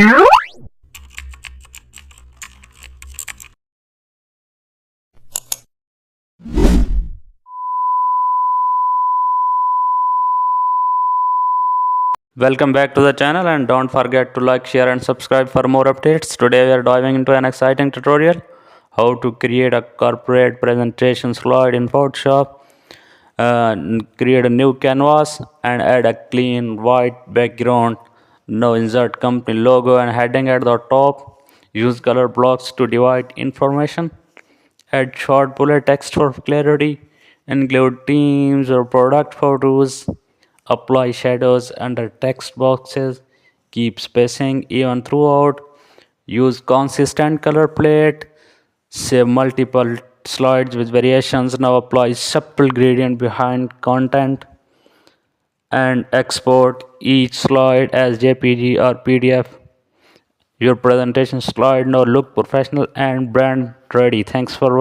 Welcome back to the channel, and don't forget to like, share and subscribe for more updates. Today we are diving into an exciting tutorial: how to create a corporate presentation slide in Photoshop. Create a new canvas and add a clean white background. Now insert company logo and heading at the top. Use color blocks to divide information. Add short bullet text for clarity. Include teams or product photos. Apply shadows under text boxes. Keep spacing even throughout. Use consistent color palette. Save multiple slides with variations. Now apply subtle gradient behind content and export each slide as JPG or PDF. Your presentation slide now look professional and brand ready. Thanks for watching.